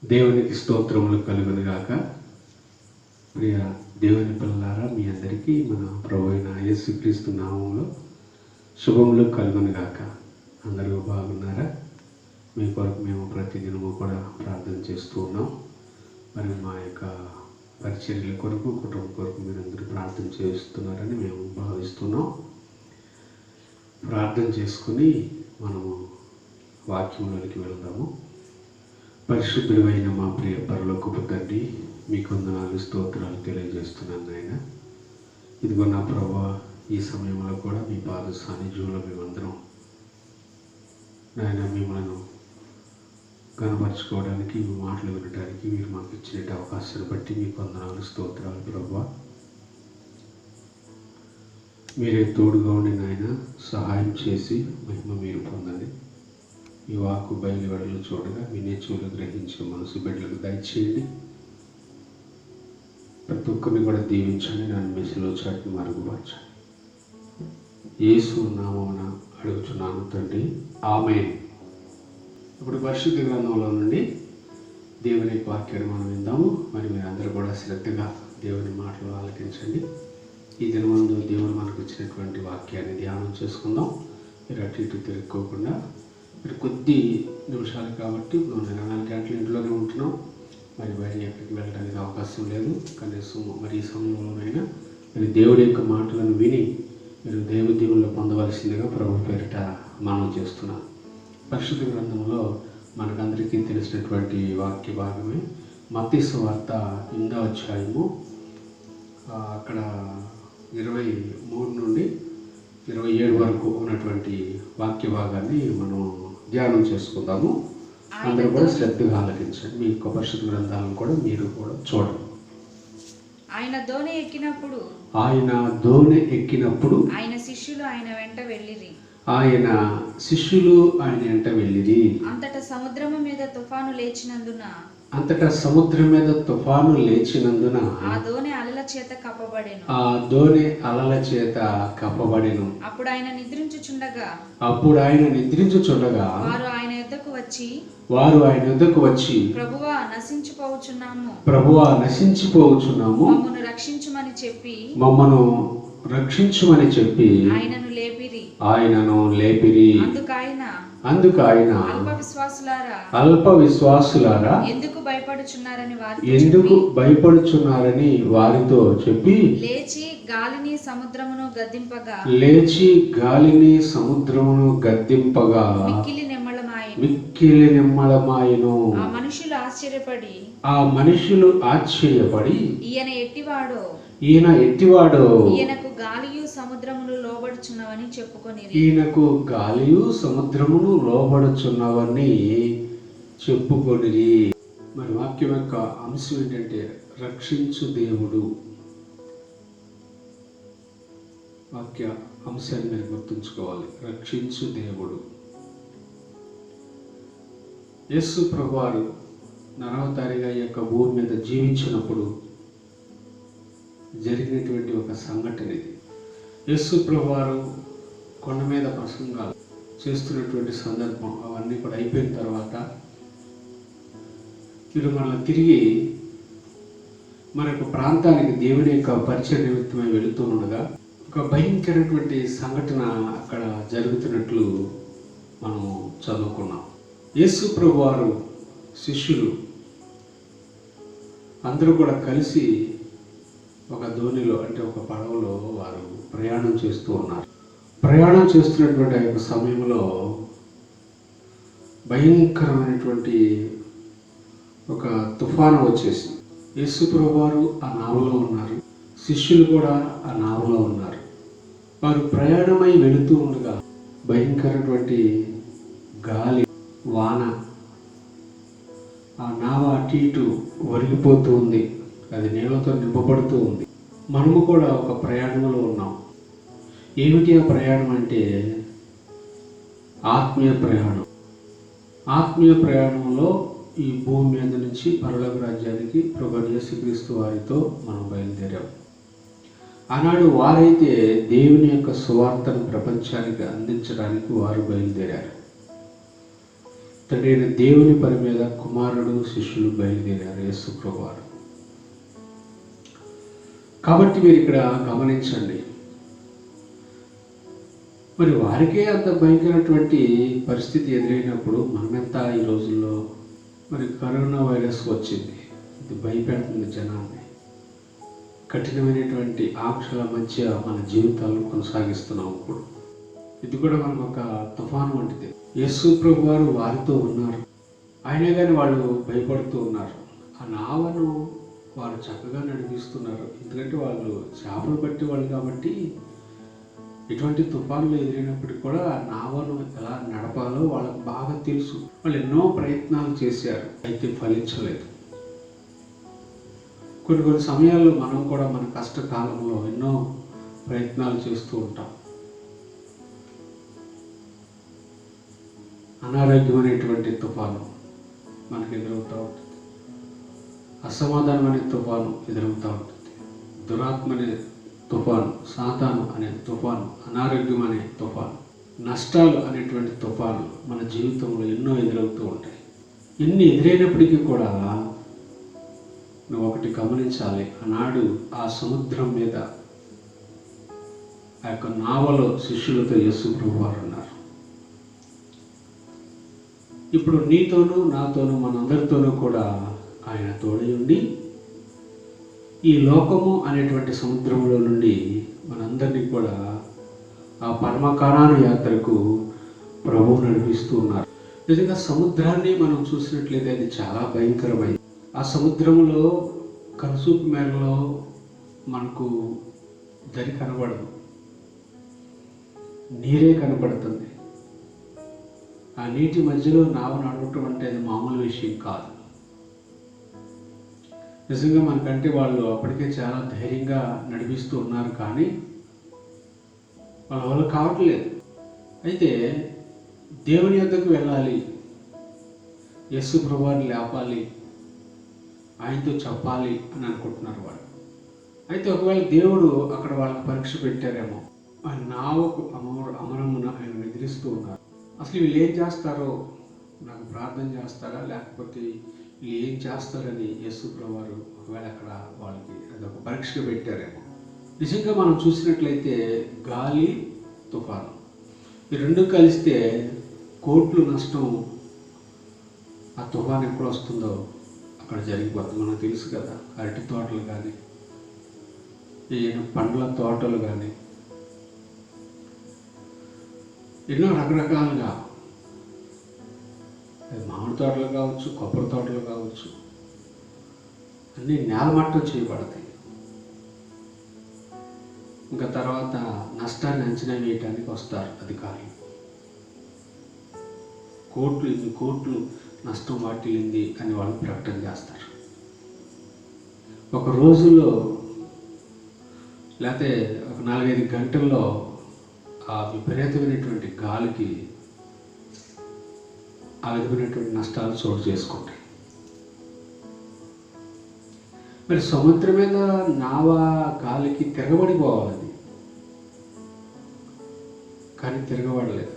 దేవునికి స్తోత్రములు కలుగును గాక. ప్రియ దేవుని పిల్లలారా, మీ అందరికీ మన ప్రభు అయిన యేసుక్రీస్తు నామములో శుభములు కలుగును గాక. అందరూ బాగున్నారా? మీ కొరకు మేము ప్రతిదినము కూడా ప్రార్థన చేస్తూ ఉన్నాం. మరి మా యొక్క పరిచర్యల కొరకు, కుటుంబం కొరకు మీరందరూ ప్రార్థన చేస్తున్నారని మేము భావిస్తున్నాం. ప్రార్థన చేసుకుని మనము వాక్యంలోనికి వెళ్దాము. పరిశుద్ధుడైన మా ప్రియ పరలోకపు తండ్రి, మీకు వందనాలు, స్తోత్రాలు తెలియజేస్తున్నాను నాయన. ఇదిగో నా ప్రభా, ఈ సమయంలో కూడా మీ పాద సాన్నిధ్యంలో మేమందరం నాయన మిమ్మల్ని కనపరుచుకోవడానికి, మీ మాటలు వినడానికి మీరు మాకు ఇచ్చిన అవకాశాన్ని బట్టి మీకు వందనాలు, స్తోత్రాలు ప్రభా. మీరే తోడుగా ఉండి నాయన సహాయం చేసి మహిమ మీరు పొందండి. ఈ వాక్కు బయలు వెడలు చూడగా వినే చెవులు గ్రహించే మనసు బిడ్డలకు దయచేయండి. ప్రతి ఒక్కరిని కూడా దీవించండి. నన్ను మెస్సులో చాటిని మరుగుపరచండి. యేసు నామమున అడుగుచున్నాను తండ్రి, ఆమేన్. ఇప్పుడు పరిశుద్ధ గ్రంథంలో నుండి దేవుని వాక్యాన్ని మనం విందాము. మరి మీరు అందరూ కూడా శ్రద్ధగా దేవుని మాటలు ఆలకించండి. ఈ దినమందు దేవుడు మనకు ఇచ్చినటువంటి వాక్యాన్ని ధ్యానం చేసుకుందాం. మీరు అటు ఇటు తిరుక్కోకుండా, మీరు కొద్ది నిమిషాలు కాబట్టి 24 గంటలు ఇంట్లోనే ఉంటున్నాం. మరి బయట ఎక్కడికి వెళ్ళడానికి అవకాశం లేదు. కనీసం మరి ఈ సమయంలోనైనా మీరు దేవుడి యొక్క మాటలను విని మీరు దేవుల్లో పొందవలసిందిగా ప్రభు పేరిట మనం చేస్తున్నాం. పరిశుద్ధ గ్రంథంలో మనకందరికీ తెలిసినటువంటి వాక్య భాగమే మత్తయి సువార్త 8వ అధ్యాయము. అక్కడ 23 నుండి 27 వరకు ఉన్నటువంటి వాక్య భాగాన్ని మనం ధ్యానం చేసుకుందాము. అందరూ కూడా శ్రద్ధగా ఆలకించండి. మీ యొక్క పరిశుద్ధ గ్రంథాలను కూడా మీరు కూడా చూడండి. ఆయన దోణి ఎక్కినప్పుడు ఆయన శిష్యులు ఆయన వెంట వెళ్ళిరి. అంతటా సముద్రము మీద తుఫాను లేచినందున ఆ దోణి అలల చేత కప్పబడెను. అప్పుడు ఆయన నిద్రించుచుండగా వారు ఆయన యొద్దకు వచ్చి ప్రభువా నశించిపోవుచున్నాము, మమ్మను రక్షించుమని చెప్పి ఆయనను లేపిరి. అందుకు ఆయన అల్ప విశ్వాసులారా ఎందుకు భయపడుచున్నారని వారితో చెప్పి లేచి గాలిని సముద్రమును గద్దింపగా మిక్కిలి నిమ్మళమాయెను. ఆ మనుషులు ఆశ్చర్యపడి ఈయన ఎట్టివాడో ఈయనకు గాలియు సముద్రమును లోబడుచున్నవని చెప్పుకొనిరి. మరి వాక్యం యొక్క అంశం ఏంటంటే రక్షించు దేవుడు. వాక్య అంశాన్ని మీరు గుర్తుంచుకోవాలి. రక్షించు దేవుడు. యేసు ప్రభువారు నరవతారిగా ఈ యొక్క భూమి మీద జీవించినప్పుడు జరిగినటువంటి ఒక సంఘటన ఇది. యేసు ప్రభువారు కొండ మీద ప్రసంగాలు చేస్తున్నటువంటి సందర్భం అవన్నీ కూడా అయిపోయిన తర్వాత వీరు మళ్ళీ తిరిగి మనకు ప్రాంతానికి దేవుని యొక్క పరిచయ నిమిత్తమై వెళుతూ ఉండగా ఒక భయంకరమైనటువంటి సంఘటన అక్కడ జరుగుతున్నట్లు మనం చదువుకున్నాం. యేసు ప్రభువారు శిష్యులు అందరూ కూడా కలిసి ఒక దోణిలో, అంటే ఒక పడవలో వారు ప్రయాణం చేస్తూ ఉన్నారు. ప్రయాణం చేస్తున్నటువంటి ఆ యొక్క సమయంలో భయంకరమైనటువంటి ఒక తుఫాను వచ్చేసి యేసు ప్రభువారు ఆ నావలో ఉన్నారు, శిష్యులు కూడా ఆ నావలో ఉన్నారు. వారు ప్రయాణమై వెళుతూ ఉండగా భయంకరమైనటువంటి గాలి, వాన, ఆ నావ అటు ఇటు ఒరిగిపోతూ ఉంది. అది నీళ్ళతో నింపబడుతూ ఉంది. మనము కూడా ఒక ప్రయాణంలో ఉన్నాం. ఏమిటి ఆ ప్రయాణం అంటే ఆత్మీయ ప్రయాణం. ఆత్మీయ ప్రయాణంలో ఈ భూమి మీద నుంచి పరలోక రాజ్యానికి ప్రభు యేసుక్రీస్తు వారితో మనం బయలుదేరాం. ఆనాడు వారైతే దేవుని యొక్క సువార్తను ప్రపంచానికి అందించడానికి వారు బయలుదేరారు. తండ్రి అయిన దేవుని పని మీద కుమారుడు శిష్యులు బయలుదేరారు యేసు ప్రభువారు. కాబట్టి మీరు ఇక్కడ గమనించండి, మరి వారికే అంత భయంకరమైనటువంటి పరిస్థితి ఎదురైనప్పుడు మనమెంత ఈ రోజుల్లో మరి కరోనా వైరస్ వచ్చింది, ఇది భయపెడుతుంది జనాన్ని. కఠినమైనటువంటి ఆంక్షల మధ్య మన జీవితాలను కొనసాగిస్తున్నాం. ఇప్పుడు ఇది కూడా మనకు ఒక తుఫాను వంటిది. యేసు ప్రభు వారు వారితో ఉన్నారు, అయినా కానీ వాళ్ళు భయపడుతూ ఉన్నారు. ఆ నావను వారు చక్కగా నడిపిస్తున్నారు, ఎందుకంటే వాళ్ళు చేపలు పట్టి వాళ్ళు కాబట్టి ఎటువంటి తుఫాన్లు ఎదిరినప్పటికీ కూడా ఆ నావను ఎలా నడపాలో వాళ్ళకు బాగా తెలుసు. వాళ్ళు ఎన్నో ప్రయత్నాలు చేశారు, అయితే ఫలించలేదు. కొన్ని సమయాల్లో మనం కూడా మన కష్టకాలంలో ఎన్నో ప్రయత్నాలు చేస్తూ ఉంటాం. అనారోగ్యమైనటువంటి తుఫాను మనకు ఎదురవుతూ ఉంటుంది, అసమాధానం అనే తుఫాను ఎదురవుతూ ఉంటుంది, దురాత్మ అనే తుఫాను, సాతాను అనే తుఫాను, అనారోగ్యం అనే తుఫాను, నష్టాలు అనేటువంటి తుఫాను మన జీవితంలో ఎన్నో ఎదురవుతూ ఉంటాయి. ఎన్ని ఎదురైనప్పటికీ కూడా నువ్వు ఒకటి గమనించాలి, ఆనాడు ఆ సముద్రం మీద ఆ యొక్క నావలో శిష్యులతో యేసు ప్రభువారు ఉన్నారు. ఇప్పుడు నీతోనూ నాతోనూ మనందరితోనూ కూడా ఆయన తోడై ఉండి ఈ లోకము అనేటువంటి సముద్రంలో నుండి మనందరినీ కూడా ఆ పరమకానాను యాత్రకు ప్రభువు నడిపిస్తూ ఉన్నారు. నిజంగా సముద్రాన్ని మనం చూసినట్లయితే అది చాలా భయంకరమైంది. ఆ సముద్రంలో కనుసూపు మేరలో మనకు దరి కనబడదు, నీరే కనబడుతుంది. ఆ నీటి మధ్యలో నావ నడవటం అంటే అది మామూలు విషయం కాదు. నిజంగా మనకంటే వాళ్ళు అప్పటికే చాలా ధైర్యంగా నడిపిస్తూ ఉన్నారు, కానీ వాళ్ళ వల్ల కావట్లేదు. అయితే దేవుని యొద్దకు వెళ్ళాలి, యేసు ప్రభువారిని లేపాలి, ఆయనతో చెప్పాలి అని అనుకుంటున్నారు వాళ్ళు. అయితే ఒకవేళ దేవుడు అక్కడ వాళ్ళకి పరీక్ష పెట్టారేమో, ఆ నావకు అమరమున ఆయన నిద్రిస్తూ ఉన్నారు. అసలు వీళ్ళు ఏం చేస్తారో, నాకు ప్రార్థన చేస్తారా లేకపోతే వీళ్ళు ఏం చేస్తారని యేసు ప్రభువారు ఒకవేళ అక్కడ వాళ్ళకి అదొక పరీక్షగా పెట్టారేమో. నిజంగా మనం చూసినట్లయితే గాలి, తుఫాను ఈ రెండు కలిస్తే కోట్లు నష్టం ఆ తుఫాను ఎప్పుడు వస్తుందో అక్కడ జరిగిపోతుంది. మనకు తెలుసు కదా, అరటి తోటలు కానీ పండ్ల తోటలు కానీ ఎన్నో రకరకాలుగా, మామిడి తోటలు కావచ్చు, కొబ్బరి తోటలు కావచ్చు, అన్నీ నేలమట్టం చేయబడతాయి. ఇంకా తర్వాత నష్టాన్ని అంచనా వేయటానికి వస్తారు అధికారులు. ఇన్ని కోట్లు నష్టం వాటిల్లింది అని వాళ్ళు ప్రకటన చేస్తారు. ఒక రోజులో లేకపోతే ఒక 4-5 గంటల్లో ఆ విపరీతమైనటువంటి గాలికి ఆ విధమైనటువంటి నష్టాలు చోటు చేసుకుంటాయి. మరి సముద్రం మీద నావ గాలికి తిరగబడిపోవాలి, కానీ తిరగబడలేదు.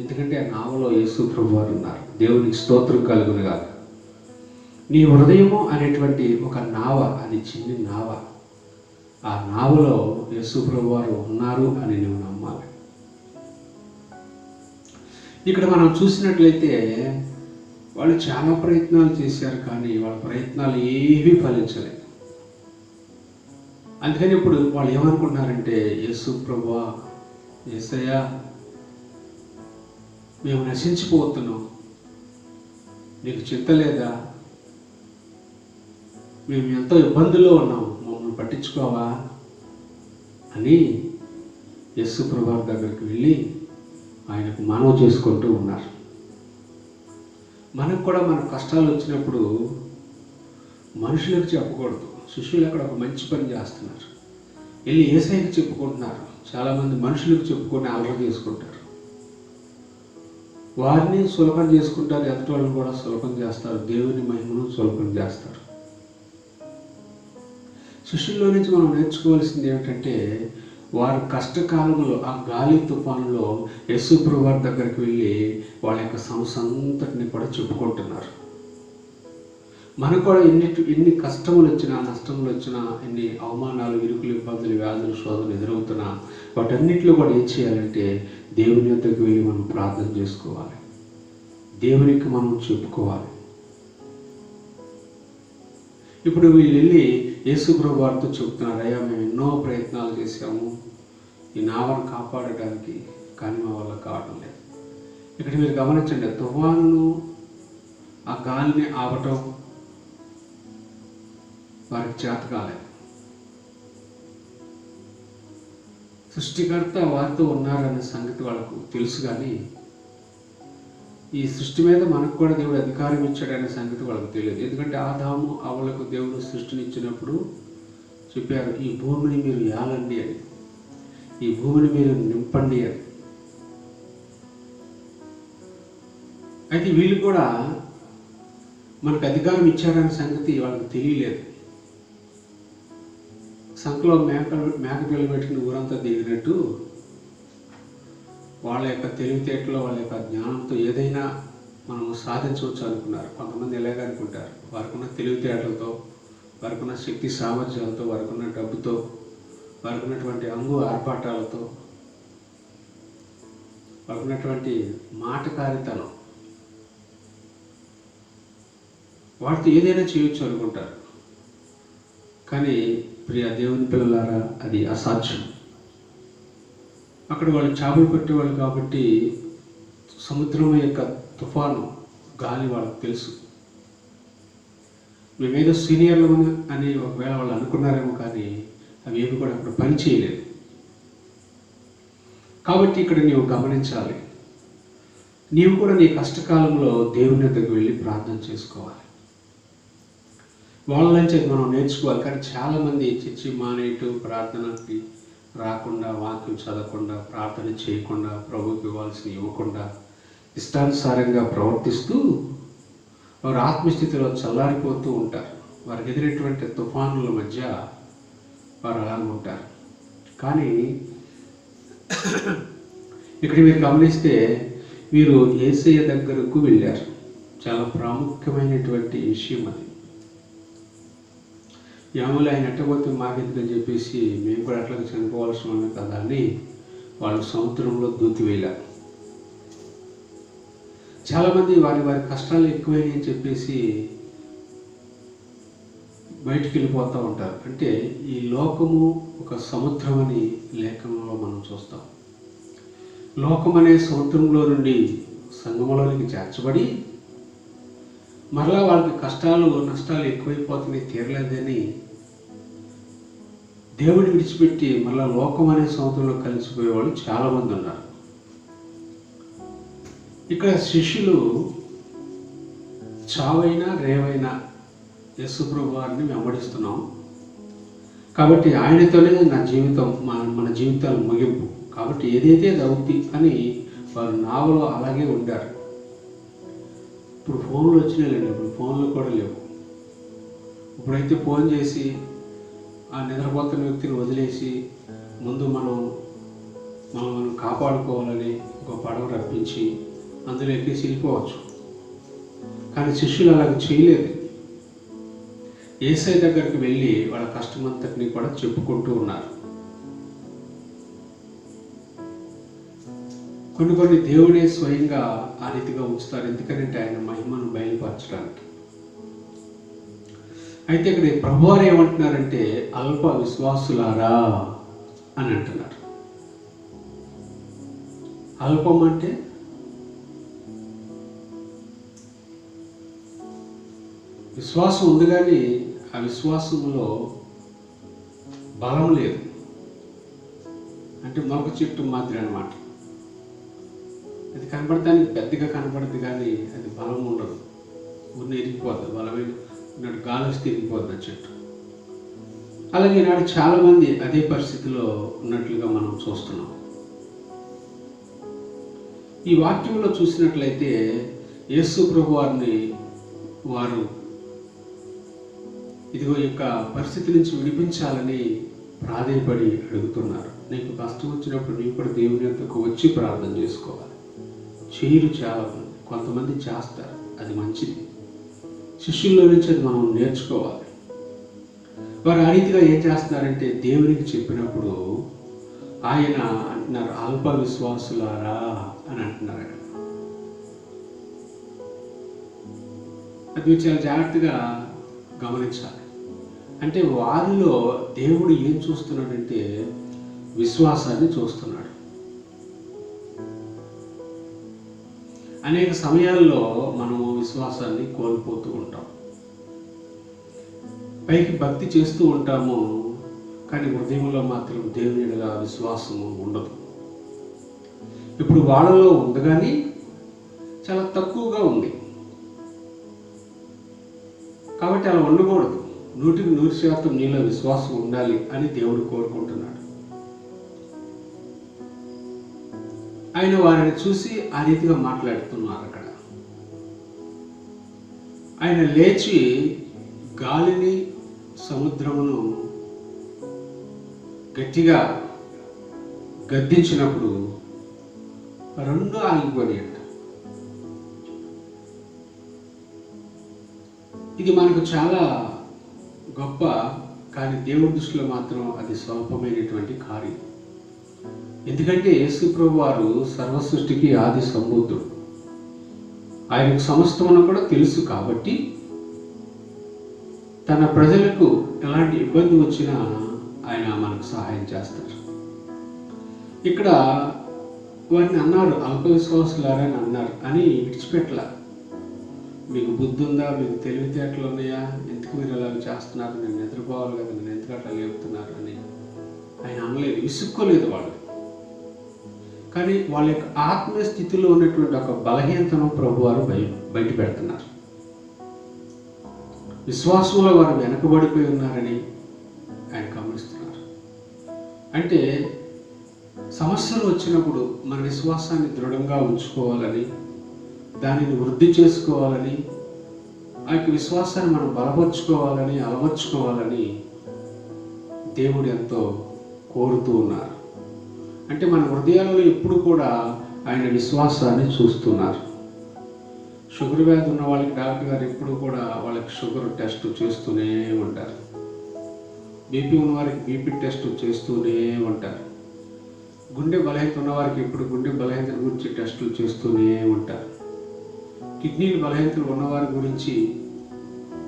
ఎందుకంటే ఆ నావలో యేసు ప్రభువారు ఉన్నారు. దేవునికి స్తోత్రం కలుగును గాక. నీ హృదయము అనేటువంటి ఒక నావ, అది చిన్ని నావ. ఆ నావలో యేసు ప్రభువారు ఉన్నారు అని నువ్వు నమ్మాలి. ఇక్కడ మనం చూసినట్లయితే వాళ్ళు చాలా ప్రయత్నాలు చేశారు, కానీ వాళ్ళ ప్రయత్నాలు ఏవీ ఫలించలేదు. అందుకని ఇప్పుడు వాళ్ళు ఏమనుకుంటున్నారంటే, యేసు ప్రభువా, యేసయ్యా, మేము నశించిపోతున్నాం, నీకు చింత లేదా? మేము ఎంతో ఇబ్బందుల్లో ఉన్నాం, మమ్మల్ని పట్టించుకోవా అని యేసు ప్రభువు దగ్గరికి వెళ్ళి ఆయనకు మనవి చేసుకుంటూ ఉన్నారు. మనకు కూడా మన కష్టాలు వచ్చినప్పుడు మనుషులకు చెప్పకూడదు. శిష్యులు అక్కడ ఒక మంచి పని చేస్తున్నారు, వెళ్ళి యేసయ్యకు చెప్పుకుంటున్నారు. చాలామంది మనుషులకు చెప్పుకొని అలర చేసుకుంటారు, వారిని సులభం చేసుకుంటారు, ఎదుటి వాళ్ళని కూడా సులభం చేస్తారు, దేవుని మహిమను సులభం చేస్తారు. శిష్యుల్లో నుంచి మనం నేర్చుకోవాల్సింది ఏమిటంటే, వారి కష్టకాలంలో ఆ గాలి తుఫానులో యేసు ప్రభువారి దగ్గరికి వెళ్ళి వాళ్ళ యొక్క సమస్య అంతటిని కూడా చెప్పుకుంటున్నారు. మనకు కూడా ఎన్ని కష్టములు వచ్చినా, నష్టములు వచ్చినా, ఎన్ని అవమానాలు, ఇరుకులు, ఇబ్బందులు, వ్యాధులు, శోధనలు ఎదురవుతున్నా వాటన్నిటిలో కూడా ఏం చేయాలంటే దేవుని యొద్దకు వెళ్ళి మనం ప్రార్థన చేసుకోవాలి, దేవునికి మనం చెప్పుకోవాలి. ఇప్పుడు వీళ్ళు వెళ్ళి యేసు ప్రభు వారితో చెప్తున్నారు, అయ్యా మేము ఎన్నో ప్రయత్నాలు చేశాము ఈ నావను కాపాడడానికి, కానీ మా వల్ల కావడం లేదు. ఇక్కడ మీరు గమనించండి, తుఫాను ఆ గాలిని ఆపటం వారికి చేత కాలేదు. సృష్టికర్త వారితో ఉన్నారనే సంగతి వాళ్ళకు తెలుసు, కానీ ఈ సృష్టి మీద మనకు కూడా దేవుడు అధికారం ఇచ్చాడనే సంగతి వాళ్ళకు తెలియదు. ఎందుకంటే ఆదాము అవ్వలకు దేవుడు సృష్టినిచ్చినప్పుడు చెప్పారు, ఈ భూమిని మీరు ఏలండి అని, ఈ భూమిని మీరు నింపండి అని. అయితే వీళ్ళు కూడా మనకు అధికారం ఇచ్చారనే సంగతి వాళ్ళకి తెలియలేదు. సంఖలో మేకపిల్లలు పెట్టుకుని ఊరంతా దిగినట్టు వాళ్ళ యొక్క తెలివితేటలో, వాళ్ళ యొక్క జ్ఞానంతో ఏదైనా మనం సాధించవచ్చు అనుకున్నారు. కొంతమంది ఎలాగ అనుకుంటారు, వారికి ఉన్న తెలివితేటలతో, వారికి ఉన్న శక్తి సామర్థ్యాలతో, వారికి ఉన్న డబ్బుతో, వారికి ఉన్నటువంటి అంగు ఆర్పాటాలతో, వారికి ఉన్నటువంటి మాటకారితనం, వాటితో ఏదైనా చేయొచ్చు అనుకుంటారు. కానీ ప్రియ దేవుని పిల్లలారా, అది అసాధ్యం. అక్కడ వాళ్ళు చేపలు పట్టేవాళ్ళు కాబట్టి సముద్రం యొక్క తుఫాను గాలి వాళ్ళకి తెలుసు. మేమేదో సీనియర్లు అని ఒకవేళ వాళ్ళు అనుకున్నారేమో, కానీ అవి ఏమి కూడా అక్కడ పని చేయలేదు. కాబట్టి ఇక్కడ నీవు గమనించాలి, నీవు కూడా నీ కష్టకాలంలో దేవుని దగ్గరికి వెళ్ళి ప్రార్థన చేసుకోవాలి. వాళ్ళ నుంచి మనం నేర్చుకోవాలి. కానీ చాలామంది చర్చి మానేటు, ప్రార్థనకి రాకుండా, వాక్యం చదవకుండా, ప్రార్థన చేయకుండా, ప్రభువుకి ఇవ్వాల్సిన ఇవ్వకుండా, ఇష్టానుసారంగా ప్రవర్తిస్తూ వారు ఆత్మస్థితిలో చల్లారిపోతూ ఉంటారు. వారికి ఎదురైనటువంటి తుఫానుల మధ్య వారు అలా ఉంటారు. కానీ ఇక్కడ మీరు గమనిస్తే వీరు యేసయ్య దగ్గరకు వెళ్ళారు. చాలా ప్రాముఖ్యమైనటువంటి విషయం అది. యాములు ఆయన ఎట్టబోతే మాకెందుకని చెప్పేసి మేము కూడా అట్లా చనిపోవాల్సి ఉన్నాం కదా అని వాళ్ళు సముద్రంలో దూకి వెళ్ళారు. చాలామంది వారి కష్టాలు ఎక్కువైనాయి అని చెప్పేసి బయటికి వెళ్ళిపోతూ ఉంటారు. అంటే ఈ లోకము ఒక సముద్రం అని లేఖనంలో మనం చూస్తాం. లోకం అనే సముద్రంలో నుండి సంగమంలోనికి చేర్చబడి మరలా వాళ్ళకి కష్టాలు, నష్టాలు ఎక్కువైపోతున్నాయి, తీరలేదని దేవుడిని విడిచిపెట్టి మళ్ళీ లోకం అనే సముద్రంలో కలిసిపోయేవాళ్ళు చాలామంది ఉన్నారు. ఇక్కడ శిష్యులు చావైనా రేవైనా యేసు ప్రభువు వారిని వెంబడిస్తున్నాం కాబట్టి ఆయనతోనే నా జీవితం, మన జీవితాలు ముగింపు, కాబట్టి ఏదైతే అవుద్ది అని వారు నావలో అలాగే ఉండారు. ఇప్పుడు ఫోన్లు వచ్చినాయండి, ఇప్పుడు ఫోన్లు కూడా లేవు. ఇప్పుడైతే ఫోన్ చేసి ఆ నిద్రపోతున్న వ్యక్తిని వదిలేసి ముందు మనం కాపాడుకోవాలని ఒక పడవ రప్పించి అందులో ఎక్కేసి వెళ్ళిపోవచ్చు. కానీ శిష్యులు అలాగే చేయలేదు. యేసయ్య దగ్గరికి వెళ్ళి వాళ్ళ కష్టమంతటిని కూడా చెప్పుకుంటూ ఉన్నారు. కొన్ని దేవుడే స్వయంగా ఆ రీతిగా ఉంచుతారు, ఎందుకంటే ఆయన మహిమను బయలుపరచడానికి. అయితే ఇక్కడ ప్రభువారు ఏమంటున్నారంటే అల్ప విశ్వాసులారా అని అంటున్నారు. అల్పం అంటే విశ్వాసం ఉంది కానీ ఆ విశ్వాసంలో బలం లేదు. అంటే మొలక చెట్టు మాదిరి అన్నమాట. అది కనపడటానికి పెద్దగా కనపడుతుంది కానీ అది బలం ఉండదు, ఊరిని ఇరిగిపోతుంది. బలమైన నాడు గాలి వస్తే ఇరిగిపోతుంది ఆ చెట్టు. అలాగే నాడు చాలామంది అదే పరిస్థితిలో ఉన్నట్లుగా మనం చూస్తున్నాం. ఈ వాక్యంలో చూసినట్లయితే యేసు ప్రభు వారిని వారు ఇదిగో యొక్క పరిస్థితి నుంచి విడిపించాలని ప్రాధేయపడి అడుగుతున్నారు. నీకు కష్టం వచ్చినప్పుడు నీవు కూడా దేవుని యొద్దకు వచ్చి ప్రార్థన చేసుకోవాలి. చేయరు చాలా మంది, కొంతమంది చేస్తారు, అది మంచిది. శిష్యుల్లో నుంచి అది మనం నేర్చుకోవాలి. వారు ఆ రీతిగా ఏం చేస్తున్నారంటే దేవునికి చెప్పినప్పుడు ఆయన అంటున్నారు, అల్ప విశ్వాసులారా అని అంటున్నారు అక్కడ. అది మీరు చాలా జాగ్రత్తగా గమనించాలి. అంటే వారిలో దేవుడు ఏం చూస్తున్నాడంటే విశ్వాసాన్ని చూస్తున్నాడు. అనేక సమయాల్లో మనము విశ్వాసాన్ని కోల్పోతూ ఉంటాం. పైకి భక్తి చేస్తూ ఉంటాము, కానీ హృదయంలో మాత్రం దేవుని యెడల విశ్వాసము ఉండదు. ఇప్పుడు వాళ్ళలో ఉంది కానీ చాలా తక్కువగా ఉంది. కాబట్టి అలా ఉండకూడదు. 100% నీలో విశ్వాసం ఉండాలి అని దేవుడు కోరుకుంటున్నాడు. ఆయన వారిని చూసి ఆ రీతిగా మాట్లాడుతున్నారు అక్కడ. ఆయన లేచి గాలిని సముద్రమును గట్టిగా గద్దించినప్పుడు రెండు ఆగిపోయాయి. ఇది మనకు చాలా గొప్ప, కానీ దేవుడి దృష్టిలో మాత్రం అది స్వల్పమైనటువంటి కార్యం. ఎందుకంటే యేసు ప్రభు వారు సర్వసృష్టికి ఆది సంభూతుడు. ఆయనకు సమస్తమును కూడా తెలుసు. కాబట్టి తన ప్రజలకు ఎలాంటి ఇబ్బంది వచ్చినా ఆయన మనకు సహాయం చేస్తారు. ఇక్కడ వారిని అన్నారు, అల్ప విశ్వాసులారా అని అన్నారు అని విడిచిపెట్టల. మీకు బుద్ధి ఉందా, మీకు తెలివితేటలు ఉన్నాయా, ఎందుకు మీరు అలా చేస్తున్నారు, నేను నిద్రపోవాలి కదా, నేను ఎందుకు అట్లా లేపుతున్నారు అని ఆయన అనలేదు, విసుక్కోలేదు వాళ్ళు. కానీ వాళ్ళ యొక్క ఆత్మీయ స్థితిలో ఉన్నటువంటి ఒక బలహీనతను ప్రభువారు బయట పెడుతున్నారు. విశ్వాసంలో వారు వెనకబడిపోయి ఉన్నారని ఆయన గమనిస్తున్నారు. అంటే సమస్యలు వచ్చినప్పుడు మన విశ్వాసాన్ని దృఢంగా ఉంచుకోవాలని, దానిని వృద్ధి చేసుకోవాలని, ఆ యొక్క విశ్వాసాన్ని మనం బలపరుచుకోవాలని, అలవర్చుకోవాలని దేవుడు ఎంతో కోరుతూ ఉన్నారు. అంటే మన హృదయాలలో ఎప్పుడు కూడా ఆయన విశ్వాసాన్ని చూస్తున్నారు. షుగర్ వ్యాధి ఉన్న వాళ్ళకి డాక్టర్ గారు ఎప్పుడు కూడా వాళ్ళకి షుగర్ టెస్ట్ చేస్తూనే ఉంటారు. బీపీ ఉన్నవారికి బీపీ టెస్ట్ చేస్తూనే ఉంటారు. గుండె బలహీనత ఉన్నవారికి ఎప్పుడు గుండె బలహీనత గురించి టెస్టులు చేస్తూనే ఉంటారు. కిడ్నీలు బలహీనతలు ఉన్నవారి గురించి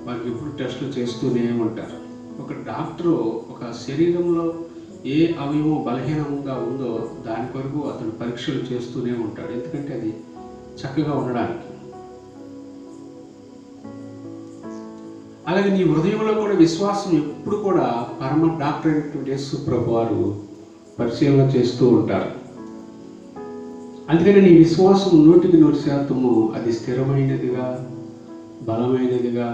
వారికి ఎప్పుడు టెస్టులు చేస్తూనే ఉంటారు. ఒక డాక్టరు ఒక శరీరంలో ఏ అవయవం బలహీనంగా ఉందో దాని కొరకు అతను పరీక్షలు చేస్తూనే ఉంటాడు. ఎందుకంటే అది చక్కగా ఉండడానికి. అలాగే నీ హృదయంలో కూడా విశ్వాసం ఎప్పుడు కూడా పరమ డాక్టర్ అయినటువంటి యేసు ప్రభు వారు పరిశీలన చేస్తూ ఉంటారు. అందుకని నీ విశ్వాసం 100% అది స్థిరమైనదిగా, బలమైనదిగా,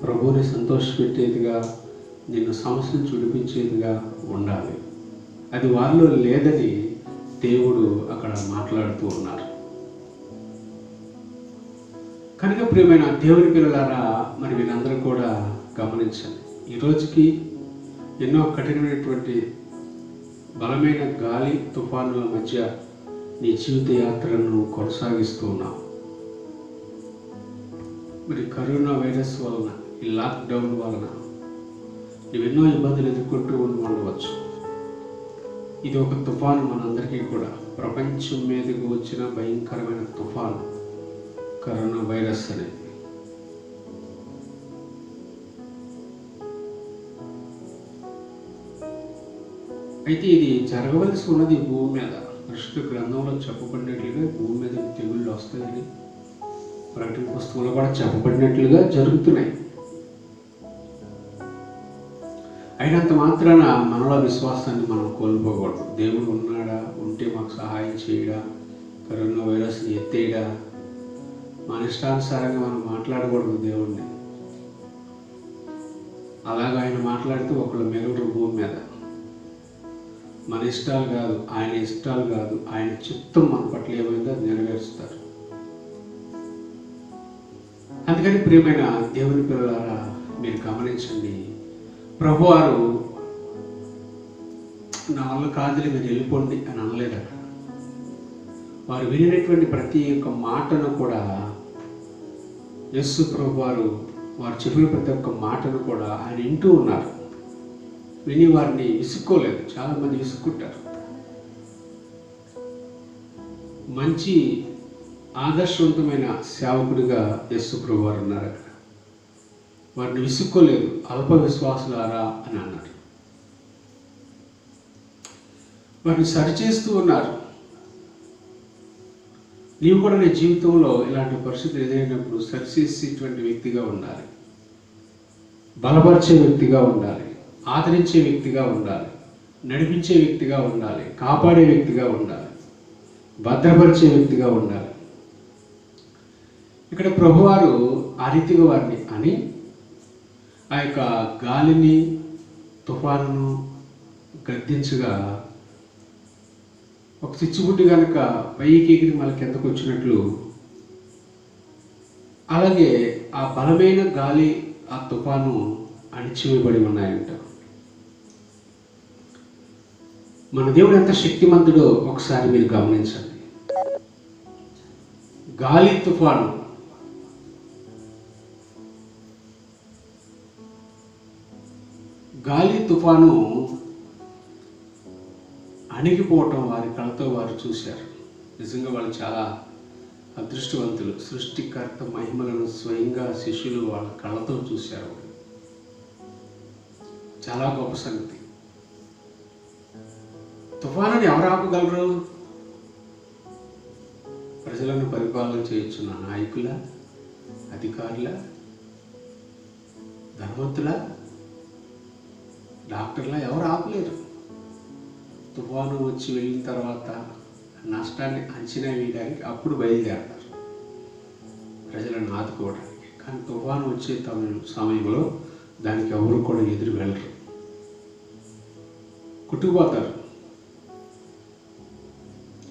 ప్రభువుని సంతోషపెట్టేదిగా, నిన్ను సమస్యను చుడిపించేదిగా ఉండాలి. అది వారిలో లేదని దేవుడు అక్కడ మాట్లాడుతూ ఉన్నారు. కనుక ప్రియమైన దేవుని పిల్లలారా, మరి వీళ్ళందరూ కూడా గమనించండి. ఈ రోజుకి ఎన్నో కఠినమైనటువంటి బలమైన గాలి తుఫానుల మధ్య నీ జీవిత యాత్రను కొనసాగిస్తూ ఉన్నావు. మరి కరోనా వైరస్ వలన, ఈ లాక్డౌన్ వలన నువ్వెన్నో ఇబ్బందులు ఎదుర్కొంటూ ఉండవచ్చు. ఇది ఒక తుఫాను మనందరికీ కూడా, ప్రపంచం మీదకి వచ్చిన భయంకరమైన తుఫాను కరోనా వైరస్ అనేది. అయితే ఇది జరగవలసి ఉన్నది భూమి మీద. పరిశుద్ధ గ్రంథంలో చెప్పబడినట్లుగా భూమి మీద తెగుళ్ళు వస్తాయని ప్రకటన పుస్తకంలో కూడా చెప్పబడినట్లుగా జరుగుతున్నాయి. అయినంత మాత్రాన మనలో విశ్వాసాన్ని మనం కోల్పోకూడదు. దేవుడు ఉన్నాడా, ఉంటే మాకు సహాయం చేయడా, కరోనా వైరస్ని ఎత్తేయడా, మన ఇష్టానుసారంగా మనం మాట్లాడకూడదు దేవుడిని. అలాగ ఆయన మాట్లాడితే ఒకళ్ళు మెరుగురు భూమి మీద. మన ఇష్టాలు కాదు, ఆయన ఇష్టాలు కాదు, ఆయన చిత్తం మన పట్ల ఏమైందో అది నెరవేరుస్తారు. అందుకని ప్రియమైన దేవుని పిల్లలారా, మీరు గమనించండి. ప్రభువారు నా వల్ల కాదులే మీరు వెళ్ళిపోండి అని అనలేదు అక్కడ. వారు వినినటువంటి ప్రతి ఒక్క మాటను కూడా యేసు ప్రభు వారు చెప్పిన ప్రతి ఒక్క మాటను కూడా ఆయన వింటూ ఉన్నారు. విని వారిని విసుక్కోలేదు. చాలామంది విసుక్కుంటారు. మంచి ఆదర్శవంతమైన సేవకుడిగా యేసు ప్రభు వారు ఉన్నారు అక్కడ. వారిని విసుక్కోలేదు. అల్ప విశ్వాసులారా అని అన్నారు. వారిని సరిచేస్తూ ఉన్నారు. నీవు కూడా నీ జీవితంలో ఇలాంటి పరిస్థితులు ఎదురైనప్పుడు సరిచేసేటువంటి వ్యక్తిగా ఉండాలి. బలపరిచే వ్యక్తిగా ఉండాలి. ఆదరించే వ్యక్తిగా ఉండాలి. నడిపించే వ్యక్తిగా ఉండాలి. కాపాడే వ్యక్తిగా ఉండాలి. భద్రపరిచే వ్యక్తిగా ఉండాలి. ఇక్కడ ప్రభువారు ఆ రీతిగా వారిని అని ఆ యొక్క గాలిని తుఫానును గద్దించగా ఒక చిచ్చుబుడ్డి కనుక పైకి ఎగిరి మళ్ళీ కిందకు వచ్చినట్లు, అలాగే ఆ బలమైన గాలి ఆ తుఫాను అణిచివేయబడి ఉన్నాయంట. మన దేవుడు ఎంత శక్తిమంతుడో ఒకసారి మీరు గమనించండి. గాలి తుఫాను అణిగిపోవటం వారి కళ్ళతో వారు చూశారు. నిజంగా వాళ్ళు చాలా అదృష్టవంతులు. సృష్టికర్త మహిమలను స్వయంగా శిష్యులు వాళ్ళ కళ్ళతో చూశారు. చాలా గొప్ప సంగతి. తుఫానుని ఎవరు ఆపగలరు? ప్రజలను పరిపాలన చేయించున్న నాయకుల, అధికారుల, ధనవంతుల, డాక్టర్ల ఎవరు ఆపలేరు. తుఫాను వచ్చి వెళ్ళిన తర్వాత నష్టాన్ని అంచనా వేయడానికి అప్పుడు బయలుదేరతారు ప్రజలను ఆదుకోవడానికి. కానీ తుఫాను వచ్చే సమయంలో దానికి ఎవరు కూడా ఎదురు వెళ్ళరు, కుట్టుకుపోతారు.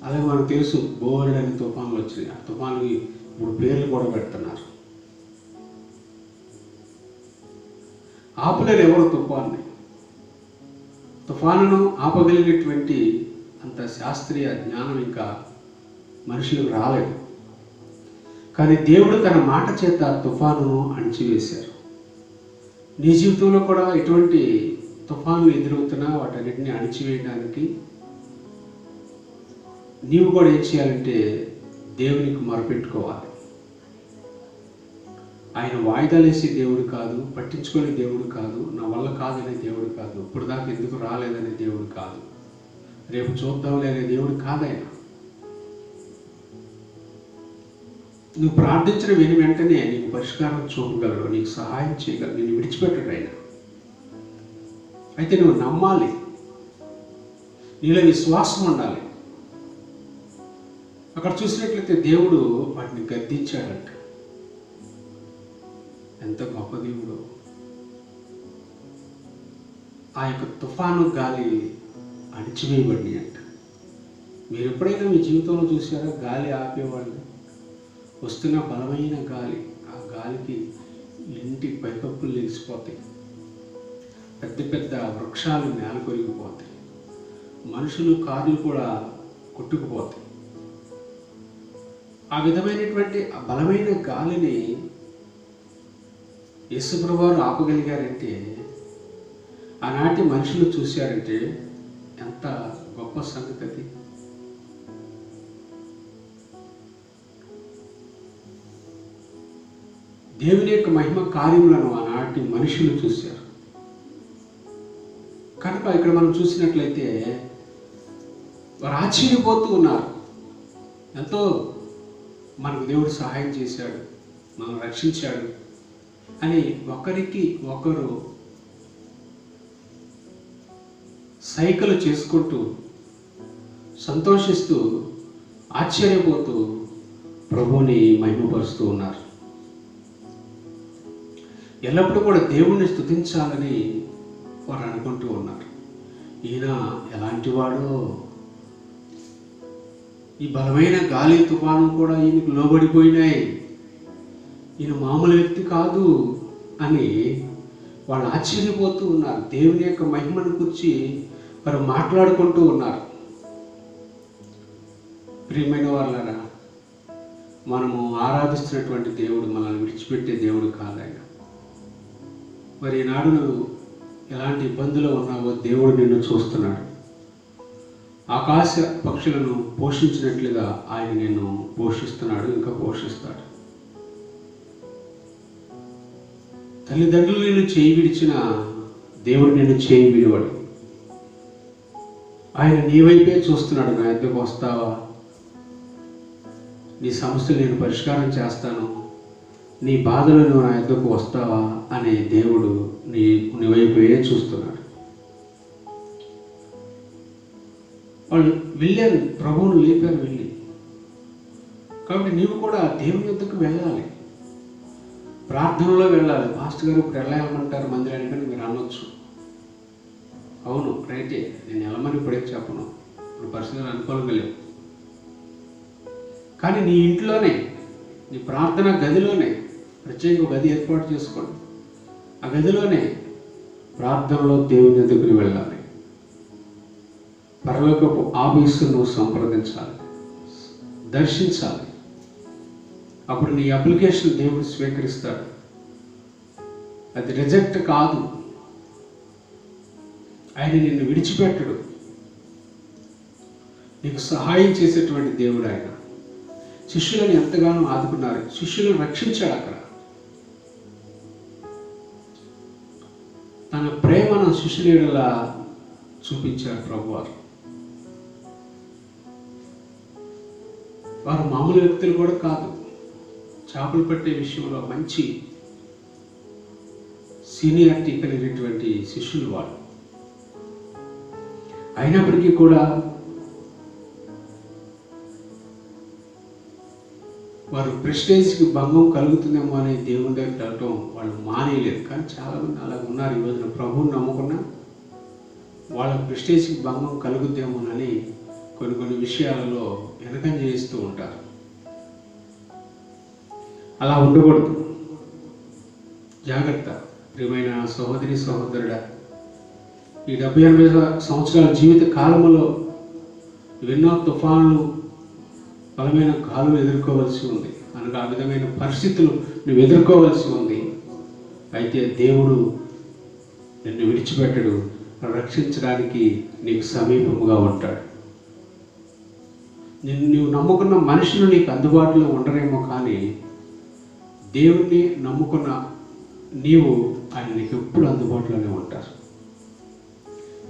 అలాగే మనకు తెలుసు బోర్డు అని తుఫాన్లు వచ్చినాయి. ఆ తుఫాన్కి ఇప్పుడు పేర్లు కూడా పెడుతున్నారు. ఆపలేరు ఎవరు తుఫానును ఆపగలిగేటువంటి అంత శాస్త్రీయ జ్ఞానం ఇంకా మనుషులకు రాలేదు. కానీ దేవుడు తన మాట చేత తుఫానును అణిచివేశారు. నీ జీవితంలో కూడా ఎటువంటి తుఫానులు ఎదురవుతున్నా వాటన్నిటిని అణిచివేయడానికి నీవు కూడా ఏం చేయాలంటే దేవునికి మొరపెట్టుకోవాలి. ఆయన వాయిదాలు వేసే దేవుడు కాదు, పట్టించుకునే దేవుడు కాదు, నా వల్ల కాదనే దేవుడు కాదు, ఇప్పుడు దాకా ఎందుకు రాలేదనే దేవుడు కాదు, రేపు చూద్దాంలే అనే దేవుడు కాదు ఆయన. నువ్వు ప్రార్థించిన వెంటనే నీకు పరిష్కారం చూపగలడు, నీకు సహాయం చేయగలడు, నేను విడిచిపెట్టడు ఆయన. అయితే నువ్వు నమ్మాలి, నీలో విశ్వాసం ఉండాలి. అక్కడ చూసినట్లయితే దేవుడు వాటిని గద్దించాడంట. ఎంత గొప్ప దేవుడు! ఆ యొక్క తుఫాను గాలి అణిచివేయబడి అంట. మీరు ఎప్పుడైనా మీ జీవితంలో చూసారా గాలి ఆపేవాళ్ళు? వస్తున్న బలమైన గాలి, ఆ గాలికి ఇంటి పైకప్పులు లెగిసిపోతాయి, పెద్ద పెద్ద వృక్షాలు నేల కొరిగిపోతాయి, మనుషులు కార్లు కూడా కొట్టుకుపోతాయి. ఆ విధమైనటువంటి ఆ బలమైన గాలిని యేసుప్రభువారు ఆపగలిగారంటే, ఆనాటి మనుషులు చూశారంటే ఎంత గొప్ప సంగతి అది. దేవుని యొక్క మహిమ కార్యములను ఆనాటి మనుషులు చూశారు. కనుక ఇక్కడ మనం చూసినట్లయితే వారు ఆశ్చర్యపోతూ ఉన్నారు. ఎంతో మనకు దేవుడు సహాయం చేశాడు, మనం రక్షించాడు అని ఒకరికి ఒకరు సైకిల్ చేసుకుంటూ సంతోషిస్తూ ఆశ్చర్యపోతూ ప్రభువుని మహిమపరుస్తూ ఉన్నారు. ఎల్లప్పుడూ కూడా దేవుణ్ణి స్తుతించాలని వారు అనుకుంటూ ఉన్నారు. ఈయన ఎలాంటి వాడో, ఈ బలమైన గాలి తుఫాను కూడా ఈయనకు లోబడిపోయినాయి, ఈయన మామూలు వ్యక్తి కాదు అని వాళ్ళు ఆశ్చర్యపోతూ ఉన్నారు. దేవుని యొక్క మహిమను గురించి వారు మాట్లాడుకుంటూ ఉన్నారు. ప్రియమైన వాళ్ళారా, మనము ఆరాధిస్తున్నటువంటి దేవుడు మనల్ని విడిచిపెట్టే దేవుడు కాదు ఆయన. మరి ఈనాడు నువ్వు ఎలాంటి ఇబ్బందులు ఉన్నావో దేవుడు నిన్ను చూస్తున్నాడు. ఆకాశ పక్షులను పోషించినట్లుగా ఆయన నిన్ను పోషిస్తున్నాడు, ఇంకా పోషిస్తాడు. తల్లిదండ్రులు నిన్ను చేయి విడిచిన దేవుడు నిన్ను చేయి విడివాడు. ఆయన నీ వైపే చూస్తున్నాడు. నా యొద్దకు వస్తావా, నీ సమస్యలు నేను పరిష్కారం చేస్తాను, నీ బాధలు నువ్వు నా యొద్దకు వస్తావా అనే దేవుడు నీ వైపే చూస్తున్నాడు. వాళ్ళు వెళ్ళారు, ప్రభువును లేపారు వెళ్ళి. కాబట్టి నీవు కూడా దేవుని యొద్దకు వెళ్ళాలి, ప్రార్థనలో వెళ్ళాలి. మాస్టర్ గారు ఇప్పుడు ఎలా వెళ్ళమంటారు మందిరానికి అని మీరు అనొచ్చు. అవును, రైటే, నేను వెళ్ళమని ఇప్పుడే చెప్పను, ఇప్పుడు పరిస్థితులు అనుకూలంగా లేవు. కానీ నీ ఇంట్లోనే, నీ ప్రార్థన గదిలోనే ప్రత్యేక గది ఏర్పాటు చేసుకోండి. ఆ గదిలోనే ప్రార్థనలో దేవుని దగ్గరికి వెళ్ళాలి. పరలోకపు ఆఫీసును సంప్రదించాలి, దర్శించాలి. అప్పుడు నీ అప్లికేషన్ దేవుడు స్వీకరిస్తాడు. అది రిజెక్ట్ కాదు. ఆయన నిన్ను విడిచిపెట్టడు. నీకు సహాయం చేసేటువంటి దేవుడు ఆయన. శిష్యులను ఎంతగానో ఆదుకున్నారు, శిష్యులను రక్షించాడు. అక్కడ తన ప్రేమను శిష్యుల చూపించారు ప్రభువారు. వారు మామూలు వ్యక్తులు కూడా కాదు. చేపలు పట్టే విషయంలో మంచి సీనియారిటీ కలిగినటువంటి శిష్యులు వాళ్ళు. అయినప్పటికీ కూడా వారు ప్రెస్టేజ్కి భంగం కలుగుతుందేమో అనే దేవుని దగ్గరికి వెళ్ళటం వాళ్ళు మానేయలేదు. కానీ చాలామంది అలా ఉన్నారు. ఈ రోజున ప్రభువుని నమ్ముకున్నా వాళ్ళ ప్రెస్టేజ్కి భంగం కలుగుద్దేమోనని కొన్ని విషయాలలో వెనకం చేస్తూ ఉంటారు. అలా ఉండకూడదు. జాగ్రత్త. ప్రియమైన సహోదరి సహోదరుడా, ఈ 70-80 సంవత్సరాల జీవిత కాలంలో ఎన్నో తుఫానులు, బలమైన గాలులు ఎదుర్కోవాల్సి ఉంది. అనగా ఆ విధమైన పరిస్థితులు నువ్వు ఎదుర్కోవాల్సి ఉంది. అయితే దేవుడు నిన్ను విడిచిపెట్టడు, రక్షించడానికి నీకు సమీపముగా ఉంటాడు. నువ్వు నమ్ముకున్న మనుషులు నీకు అందుబాటులో ఉండరేమో, కానీ దేవుణ్ణి నమ్ముకున్న నీవు ఆయన నీకు ఎప్పుడు అందుబాటులోనే ఉంటారు.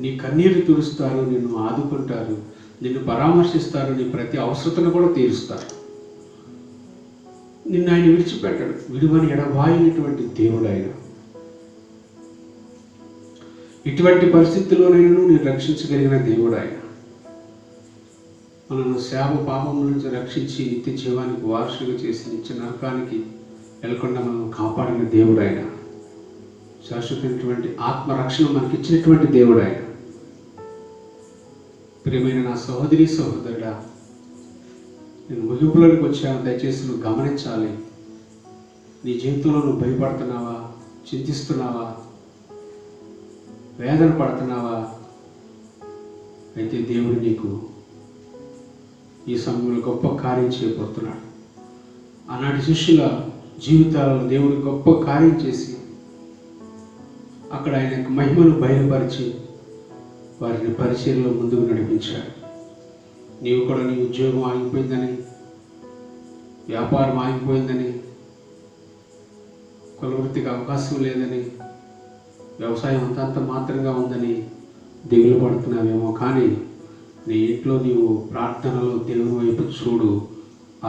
నీ కన్నీరు తుడుస్తారు, నిన్ను ఆదుకుంటారు, నిన్ను పరామర్శిస్తారు, నీ ప్రతి అవసరతను కూడా తీరుస్తారు. నిన్ను ఆయన విడిచిపెట్టడు. విడువని ఎడబాయినటువంటి దేవుడు ఆయన. ఇటువంటి పరిస్థితుల్లోనైనా నేను రక్షించగలిగిన దేవుడు ఆయన. మనను శాప పాపం నుంచి రక్షించి నిత్య జీవానికి వారసుగా చేసి నిత్య నరకానికి వెళ్ళకుండా మనల్ని కాపాడిన దేవుడు ఆయన. శాశ్వతమైనటువంటి ఆత్మరక్షణ మనకి ఇచ్చినటువంటి దేవుడు ఆయన. ప్రియమైన నా సహోదరి సహోదరుడా, నేను ముగింపులోకి వచ్చాను. దయచేసి నువ్వు గమనించాలి. నీ జీవితంలో నువ్వు భయపడుతున్నావా, చింతిస్తున్నావా, వేదన పడుతున్నావా? అయితే దేవుడు నీకు ఈ సమయంలో గొప్ప కార్యం చేయబోతున్నాడు. ఆనాటి శిష్యుల జీవితాలలో దేవుడు గొప్ప కార్యం చేసి అక్కడ ఆయన యొక్క మహిమను బయలుపరిచి వారిని పరిచర్యలో ముందుకు నడిపించాడు. నీవు కూడా నీ ఉద్యోగం ఆగిపోయిందని, వ్యాపారం ఆగిపోయిందని, కులవృత్తికి అవకాశం లేదని, వ్యవసాయం అంతంత మాత్రంగా ఉందని దిగులు పడుతున్నావేమో. కానీ నీ ఇంట్లో నీవు ప్రార్థనలో దేవుని వైపు చూడు.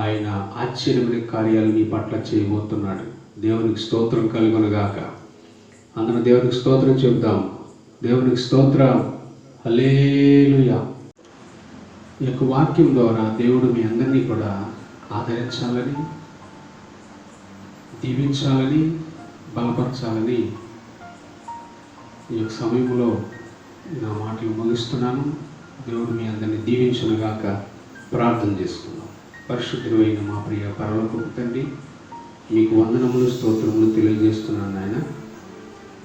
ఆయన ఆశ్చర్యమైన కార్యాలు నీ పట్ల చేయబోతున్నాడు. దేవునికి స్తోత్రం కలుగునుగాక. అందరూ దేవునికి స్తోత్రం చెబుదాం. దేవునికి స్తోత్రం. హల్లెలూయా. ఈ యొక్క వాక్యం ద్వారా దేవుడు మీ అందరినీ కూడా ఆదరించాలని, దీవించాలని, బలపరచాలని ఈ యొక్క సమయంలో నా మాటలు ముగిస్తున్నాను. దేవుడు మీ అందరినీ దీవించునుగాక. ప్రార్థన చేసుకున్నాం. పరిశుద్ధుడైన మా ప్రియ పరలోకపు తండ్రి, మీకు వందనములు, స్తోత్రములు తెలియజేస్తున్నాను నాయన.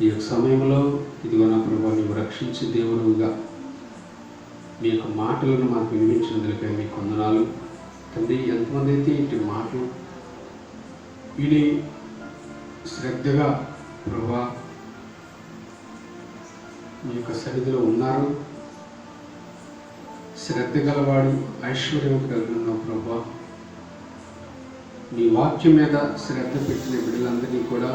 ఈ యొక్క సమయంలో ఇదిగో నా ప్రభువా, నీవు రక్షించే దేవుడుగా మీ యొక్క మాటలను మాకు వినిపించినందుకే మీకు వందనాలు తండ్రి. ఎంతమంది అయితే ఇటు మాటలు విని శ్రద్ధగా ప్రభువా మీ యొక్క సన్నిధిలో ఉన్నారు, శ్రద్ధ గలవాడు ఐశ్వర్యవంతుడు కలిగిన ప్రభువా, మీ వాక్యం మీద శ్రద్ధ పెట్టిన బిడ్డలందరినీ కూడా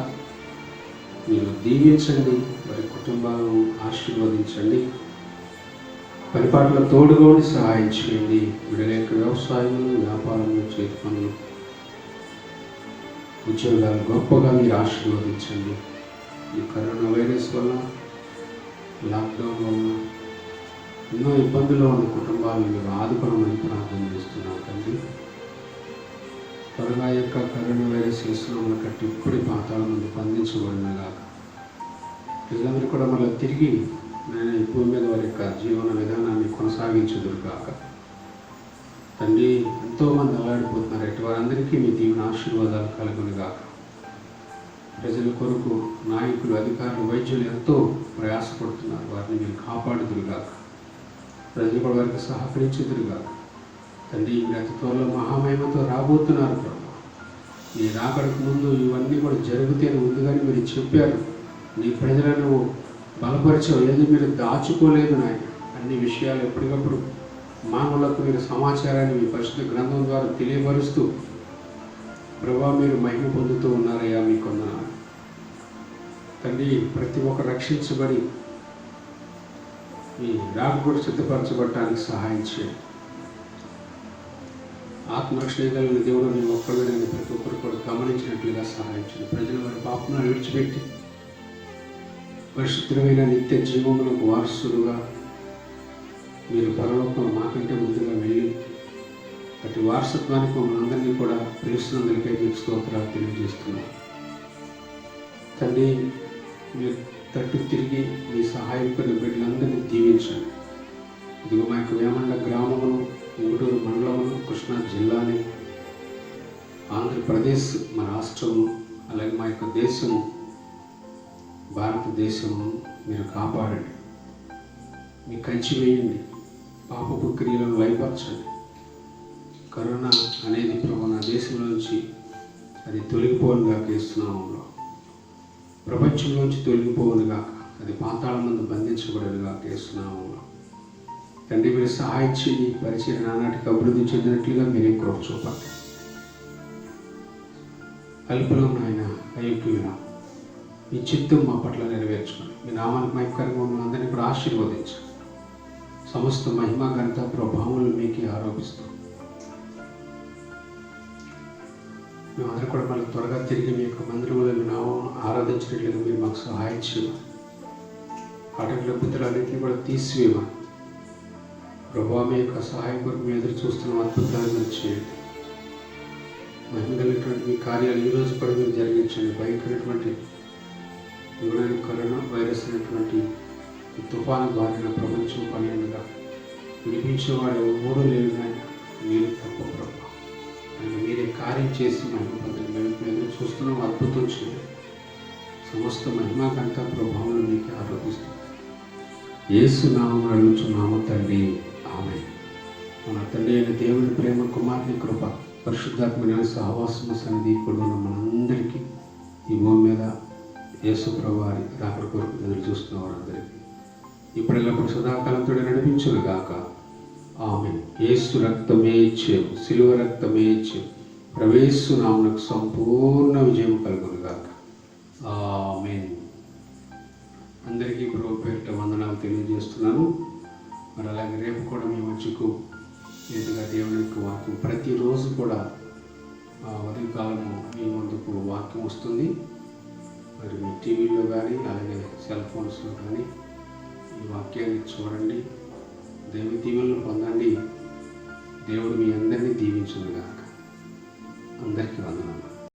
మీరు దీవించండి, వారి కుటుంబాలను ఆశీర్వదించండి, పరిపాట్ల తోడుగా ఉండి సహాయం చేయండి. బిడ్డల యొక్క వ్యవసాయములు, వ్యాపారములు, చేతి పనులు, ఉద్యోగాలు గొప్పగా మీరు ఆశీర్వదించండి. ఈ కరోనా వైరస్ వల్ల, లాక్డౌన్ వల్ల ఎన్నో ఇబ్బందుల్లో ఉన్న కుటుంబాలను మీరు ఆదుకోవమని ప్రార్థన చేస్తున్నాం తండ్రి. త్వరగా యొక్క కరోనా వైరస్ యేసునామమున కట్టి ఇప్పుడే పాతాళం నుండి బంధించబడినగాక. పిల్లలందరూ కూడా మళ్ళీ తిరిగి నేను ఈ భూమి మీద వారి యొక్క జీవన విధానాన్ని కొనసాగించుదురుగాక. తండ్రి, ఎంతోమంది అలాడిపోతున్నారు, ఎటు వారందరికీ మీ దీవెన ఆశీర్వాదాలు కలుగునుగాక. ప్రజల కొరకు నాయకులు, అధికారులు, వైద్యులు ఎంతో ప్రయాసపడుతున్నారు, వారిని మీరు కాపాడుదురుగాక. ప్రజలు కూడా వారికి సహకరించుదురుగాక. తండ్రి, మీరు అతి త్వరలో మహామహిమతో రాబోతున్నారు ప్రభు. మీ రాకడకు ముందు ఇవన్నీ కూడా జరుగుతాయని ముందుగానే మీరు చెప్పారు. నీ ప్రజలను బలపరిచావు, ఏది మీరు దాచుకోలేదు నాయన. అన్ని విషయాలు ఎప్పటికప్పుడు మానవులకు మీరు సమాచారాన్ని మీ పరిశుద్ధ గ్రంథం ద్వారా తెలియపరుస్తూ ప్రభా మీరు మహిమ పొందుతూ ఉన్నారయ్యా. మీ కొందనాలు తండ్రి, ప్రతి ఒక్కరు రక్షించబడి మీ రాకడ సిద్ధపరచబడటానికి సహాయం చేయండి. ఆత్మరక్షణ కలిగిన దేవుడు మీ ఒక్కడని ప్రతి ఒక్కరు కూడా గమనించినట్లుగా సహాయం చేయండి. ప్రజలు వారి పాపములను విడిచిపెట్టి పరిశుద్ధమైన నిత్య జీవములకు వారసులుగా మీరు పరలోకం మాకంటే ముందుగా వెళ్ళి అటు వారసత్వానికి మమ్మల్ని అందరినీ కూడా పిలుస్తున్నందుకే మీకు స్తోత్రాలు తెలియజేస్తున్నాం తండ్రి. మీరు తట్టు తిరిగి మీ సహాయకుని బిడ్డలందరినీ దీవించండి. ఇదిగో మా యొక్క వేమండ గ్రామమును, ఉంగుటూరు మండలమును, కృష్ణా జిల్లాని, ఆంధ్రప్రదేశ్ మా రాష్ట్రము, అలాగే మా యొక్క దేశము భారతదేశము మీరు కాపాడండి. మీ కంచి వేయండి, పాపపు క్రియలను లయపరచండి. కరోనా అనేది ప్రభు నా దేశంలో నుంచి అది తొలగిపోనుగా కేస్తున్నాములో, ప్రపంచంలోంచి తొలగిపోనుగా, అది పాతాళమందు బంధించబడేదిగా కేస్తున్నాములో. తండ్రి, మీరు సహాయం చేయి. పరిచయం నానాటికి అభివృద్ధి చెందినట్లుగా మీరే కృప చూపండి. అల్పలో నాయన అయోగ్యులా మీ చిత్తం మా పట్ల నెరవేర్చుకోండి. మీ నామానికి మహిమకరంగా మమ్మల్ని అందరినీ కూడా ఆశీర్వదించండి. సమస్త మహిమ, ఘనత, ప్రభావములు మీకే ఆరోపిస్తాం. మేమందరం కూడా మళ్ళీ త్వరగా తిరిగి మీ యొక్క మందిరంలో మీ నామం ఆరాధించినట్లుగా మీరు మాకు సహాయం చేయాలి. ఆటంకుల బుద్ధులన్నింటినీ కూడా తీసివేయాలి. ప్రభావ మీ యొక్క సహాయం కొరకు మేము ఎదురు చూస్తున్న అద్భుతాలు మీరు చేయండి. మహిమ కలిగినటువంటి మీ కార్యాలు ఈరోజు కూడా మీరు జరిగించండి. భయంకరమైనటువంటి యువనైన కరోనా వైరస్ అనేటువంటి ఈ తుఫాను బారిన ప్రపంచం పన్నెండుగా వినిపించేవాడు ఎవరూ లేరు నాయన, మీరు తప్ప ప్రభావ. ఆయన మీరే కార్యం చేసి మహిమ పొందండి. మేము ఎదురు చూస్తున్నాం, అద్భుతం చేయండి. సమస్త మహిమ కంట ప్రభావం మీకు ఆరోపిస్తుంది. యేసు నామమున అడుగుచున్నాము తండ్రి, ఆమేన్. మన తండ్రి అయిన దేవుని ప్రేమ, కుమారుని కృప, పరిశుద్ధాత్మ సహవాసము సన్నిధి కూడా మనందరికీ ఈ భూమి మీద యేసు ప్రభువారి రాకడ కొరకు ఎదురు చూస్తున్న వారందరికీ ఇప్పుడెల్లప్పుడు సదాకాలంతో నడిపించును గాక. ఆమేన్. యేసు రక్తమే ఇచ్చేవు, సిలువ రక్తమే ఇచ్చేవు, ప్రవేశు నామునకు సంపూర్ణ విజయం కలుగును గాక. ఆమేన్. అందరికీ ప్రభు పేరిట వందనాలు తెలియజేస్తున్నాను. మరి అలాగే రేపు కూడా మీ మధ్యకు ఏదైనా దేవుని యొక్క వాక్యం ప్రతిరోజు కూడా ఉదయకాలము మీ ముందుకు వాక్యం వస్తుంది. మరి మీ టీవీలో కానీ అలాగే సెల్ ఫోన్స్లో కానీ ఈ వాక్యాన్ని చూడండి, దేవుని దీవెనలు పొందండి. దేవుడు మీ అందరినీ దీవించును గాక. అందరికీ వందనాలు.